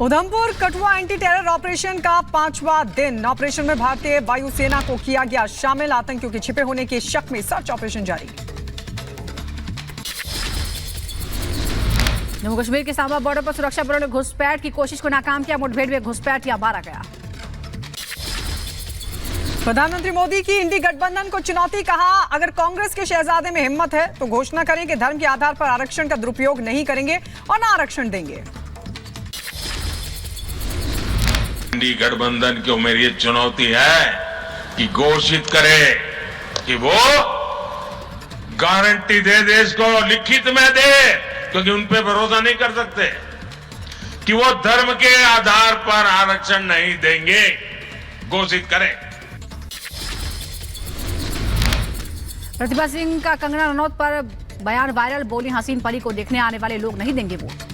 Udhampur Kathua anti terror operation का 5वां दिन। ऑपरेशन में भारतीय वायुसेना को किया गया शामिल। आतंकियों के छिपे होने के शक में सर्च ऑपरेशन जारी। जम्मू कश्मीर के सांबा बॉर्डर पर सुरक्षा बलों ने घुसपैठ की कोशिश को नाकाम किया। मुठभेड़ में घुसपैठिया मारा गया। प्रधानमंत्री मोदी की इंडी गठबंधन को चुनौती। कहा, अगर कांग्रेस के शहजादे में हिम्मत है तो घोषणा करें कि धर्म के आधार पर आरक्षण का दुरुपयोग नहीं करेंगे और न आरक्षण देंगे। इंडी गठबंधन को मेरी ये चुनौती है कि घोषित करे कि वो गारंटी दे देश को, लिखित में दे, क्योंकि उन पे भरोसा नहीं कर सकते, कि वो धर्म के आधार पर आरक्षण नहीं देंगे। घोषित करें। प्रतिभा सिंह का कंगना रनौत पर बयान वायरल। बोली, हसीन परी को देखने आने वाले लोग नहीं देंगे वोट।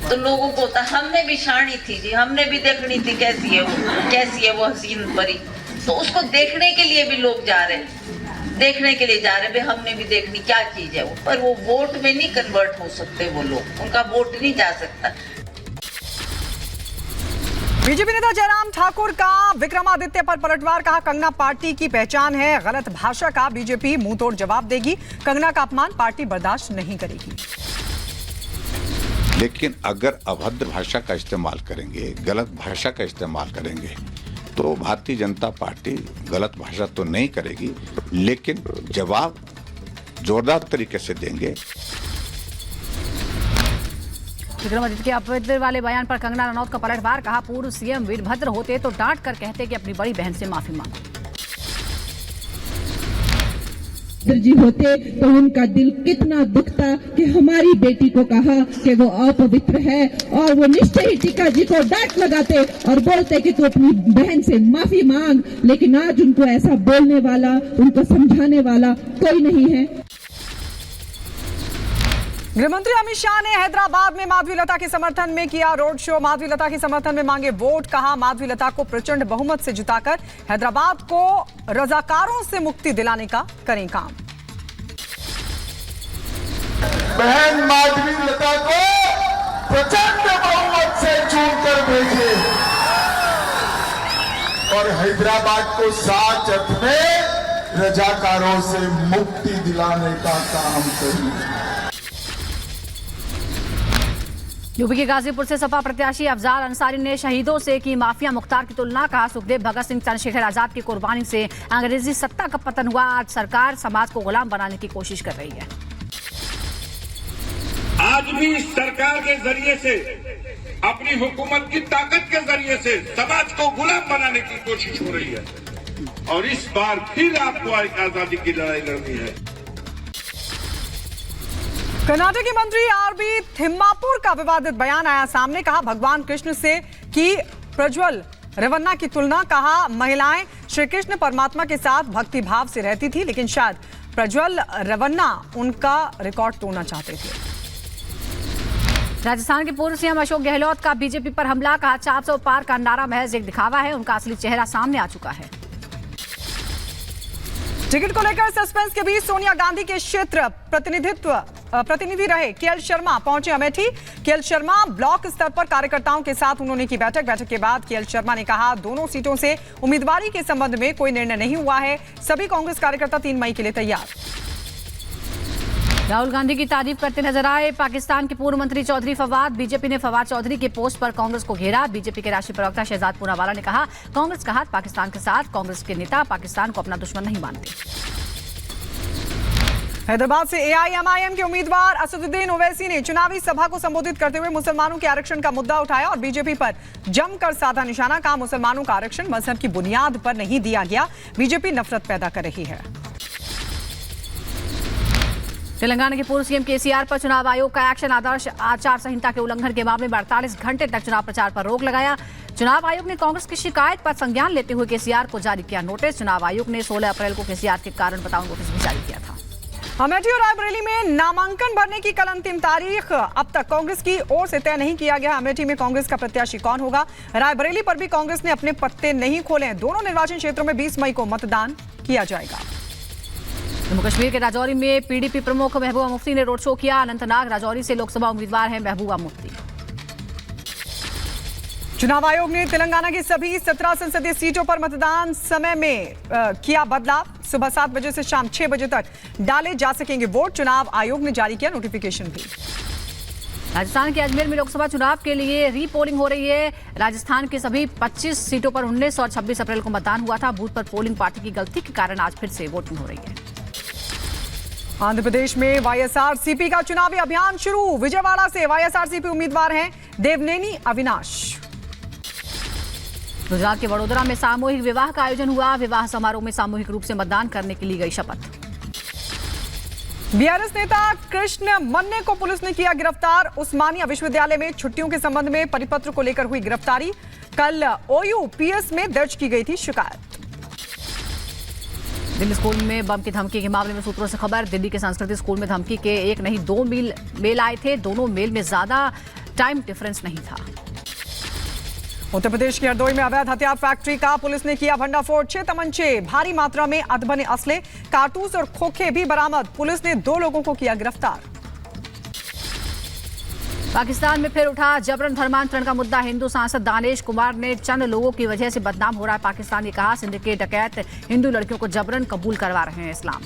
तो लोगों को तो हमने भी शानी थी जी, हमने भी देखनी थी कैसी है वो हसीन परी। तो उसको देखने के लिए भी लोग जा रहे हैं, देखने के लिए जा रहे हैं। हमने भी देखनी क्या चीज है वो, पर वो वोट में नहीं कन्वर्ट हो सकते वो लोग, उनका वोट नहीं जा सकता। बीजेपी नेता जयराम ठाकुर का विक्रमादित्य पर पलटवार। कहा, कंगना पार्टी की पहचान है। गलत भाषा का बीजेपी मुंह तोड़ जवाब देगी। कंगना का अपमान पार्टी बर्दाश्त नहीं करेगी। लेकिन अगर अभद्र भाषा का इस्तेमाल करेंगे, गलत भाषा का इस्तेमाल करेंगे, तो भारतीय जनता पार्टी गलत भाषा तो नहीं करेगी, लेकिन जवाब जोरदार तरीके से देंगे। विक्रमादित्य के अपवित्र वाले बयान पर कंगना रनौत का पलटवार। कहा, पूर्व सीएम वीरभद्र होते तो डांट कर कहते कि अपनी बड़ी बहन से माफी मांगो। जी होते तो उनका दिल कितना दुखता कि हमारी बेटी को कहा कि वो अपवित्र है, और वो निश्चय ही टीका जी को डांट लगाते और बोलते कि तू अपनी बहन से माफी मांग। लेकिन आज उनको ऐसा बोलने वाला, उनको समझाने वाला कोई नहीं है। गृहमंत्री अमित शाह ने हैदराबाद में माधवीलता के समर्थन में किया रोड शो। माधवीलता के समर्थन में मांगे वोट। कहा, माधवीलता को प्रचंड बहुमत से जिताकर हैदराबाद को रजाकारों से मुक्ति दिलाने का करें काम। बहन माधवीलता को प्रचंड बहुमत से चुनकर भेजे और हैदराबाद को साथ में रजाकारों से मुक्ति दिलाने का काम करें। यूपी के गाजीपुर से सपा प्रत्याशी अफजाल अंसारी ने शहीदों से की माफिया मुख्तार की तुलना। कहा, सुखदेव भगत सिंह, चंद्रशेखर आजाद की कुर्बानी से अंग्रेजी सत्ता का पतन हुआ। आज सरकार समाज को गुलाम बनाने की कोशिश कर रही है। आज भी सरकार के जरिए से, अपनी हुकूमत की ताकत के जरिए से समाज को गुलाम बनाने की कोशिश हो रही है, और इस बार फिर आपको आजादी की लड़ाई लड़नी है। कर्नाटक के मंत्री आरबी थिम्मापुर का विवादित बयान आया सामने। कहा, भगवान कृष्ण से की प्रज्वल रेवन्ना की तुलना। कहा, महिलाएं श्री कृष्ण परमात्मा के साथ भक्ति भाव से रहती थी, लेकिन शायद प्रज्वल रेवन्ना उनका रिकॉर्ड तोड़ना चाहते थे। राजस्थान के पूर्व सीएम अशोक गहलोत का बीजेपी पर हमला। कहा, 400 पार का नारा महज एक दिखावा है, उनका असली चेहरा सामने आ चुका है। टिकट को लेकर सस्पेंस के बीच सोनिया गांधी के क्षेत्र प्रतिनिधि रहे केएल शर्मा पहुंचे अमेठी। केएल शर्मा ब्लॉक स्तर पर कार्यकर्ताओं के साथ उन्होंने की बैठक के बाद केएल शर्मा ने कहा, दोनों सीटों से उम्मीदवारी के संबंध में कोई निर्णय नहीं हुआ है। सभी कांग्रेस कार्यकर्ता 3 मई के लिए तैयार। राहुल गांधी की तारीफ करते नजर आए पाकिस्तान के पूर्व मंत्री चौधरी फवाद। बीजेपी ने फवाद चौधरी के पोस्ट पर कांग्रेस को घेरा। बीजेपी के राष्ट्रीय प्रवक्ता शहजाद पूनावाला ने कहा, कांग्रेस का हाथ पाकिस्तान के साथ। कांग्रेस के नेता पाकिस्तान को अपना दुश्मन नहीं मानते। हैदराबाद से एआईएमआईएम के उम्मीदवार असदुद्दीन ओवैसी ने चुनावी सभा को संबोधित करते हुए मुसलमानों के आरक्षण का मुद्दा उठाया और बीजेपी पर जमकर साधा निशाना। कहा, मुसलमानों का आरक्षण मजहब की बुनियाद पर नहीं दिया गया। बीजेपी नफरत पैदा कर रही है। तेलंगाना के पूर्व सीएम केसीआर पर चुनाव आयोग का एक्शन। आदर्श आचार संहिता के उल्लंघन के मामले में 48 घंटे तक चुनाव प्रचार पर रोक लगाया। चुनाव आयोग ने कांग्रेस की शिकायत पर संज्ञान लेते हुए केसीआर को जारी किया नोटिस। चुनाव आयोग ने 16 अप्रैल को केसीआर के कारण बताओ नोटिस भी जारी किया था। अमेठी और रायबरेली में नामांकन भरने की कल अंतिम तारीख। अब तक कांग्रेस की ओर से तय नहीं किया गया अमेठी में कांग्रेस का प्रत्याशी कौन होगा। रायबरेली पर भी कांग्रेस ने अपने पत्ते नहीं खोले। दोनों निर्वाचन क्षेत्रों में 20 मई को मतदान किया जाएगा। जम्मू कश्मीर के राजौरी में पीडीपी प्रमुख महबूबा मुफ्ती ने रोड शो किया। अनंतनाग राजौरी से लोकसभा उम्मीदवार हैं महबूबा मुफ्ती। चुनाव आयोग ने तेलंगाना की सभी 17 संसदीय सीटों पर मतदान समय में किया बदलाव। सुबह 7 बजे से शाम 6 बजे तक डाले जा सकेंगे वोट। चुनाव आयोग ने जारी किया नोटिफिकेशन भी। राजस्थान के अजमेर में लोकसभा चुनाव के लिए रीपोलिंग हो रही है। राजस्थान की सभी 25 सीटों पर 19 और 26 अप्रैल को मतदान हुआ था। बूथ पर पोलिंग पार्टी की गलती के कारण आज फिर से वोटिंग हो रही है। आंध्र प्रदेश में वाईएसआरसीपी का चुनावी अभियान शुरू। विजयवाड़ा से वाईएसआरसीपी उम्मीदवार हैं देवनेनी अविनाश। गुजरात के वडोदरा में सामूहिक विवाह का आयोजन हुआ। विवाह समारोह में सामूहिक रूप से मतदान करने की ली गई शपथ। बीआरएस नेता कृष्ण मन्ने को पुलिस ने किया गिरफ्तार। उस्मानिया विश्वविद्यालय में छुट्टियों के संबंध में परिपत्र को लेकर हुई गिरफ्तारी। कल ओयूपीएस में दर्ज की गई थी शिकायत। दिल्ली स्कूल में बम की धमकी के मामले में सूत्रों से खबर। दिल्ली के संस्कृति स्कूल में धमकी के एक नहीं 2 मेल आए थे। दोनों मेल में ज्यादा टाइम डिफरेंस नहीं था। उत्तर प्रदेश के हरदोई में अवैध हथियार फैक्ट्री का पुलिस ने किया भंडाफोड़। 6 तमंचे, भारी मात्रा में अधबने असले, कारतूस और खोखे भी बरामद। पुलिस ने 2 लोगों को किया गिरफ्तार। पाकिस्तान में फिर उठा जबरन धर्मांतरण का मुद्दा। हिंदू सांसद दानेश कुमार ने चंद लोगों की वजह से बदनाम हो रहा है पाकिस्तान। ने कहा सिंडिकेट डकैत हिंदू लड़कियों को जबरन कबूल करवा रहे हैं इस्लाम।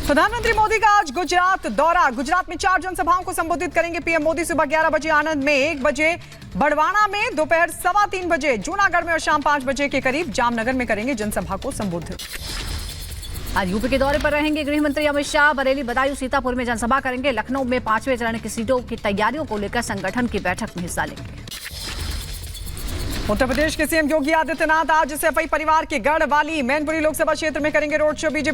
प्रधानमंत्री मोदी का आज गुजरात दौरा। गुजरात में 4 जनसभाओं को संबोधित करेंगे पीएम मोदी। सुबह 11 बजे आनंद में, 1 बजे बड़वाना में, दोपहर 3:15 बजे जूनागढ़ में और शाम 5 बजे के करीब जामनगर में करेंगे जनसभा को संबोधित। आज यूपी के दौरे पर रहेंगे गृह मंत्री अमित शाह। बरेली, बदायूं, सीतापुर में जनसभा करेंगे। लखनऊ में 5वें चरण की सीटों की तैयारियों को लेकर संगठन की बैठक में हिस्सा लेंगे। उत्तर प्रदेश के सीएम योगी आदित्यनाथ आज सैफई परिवार के गढ़वाली मैनपुरी लोकसभा क्षेत्र में करेंगे रोड शो। बीजेपी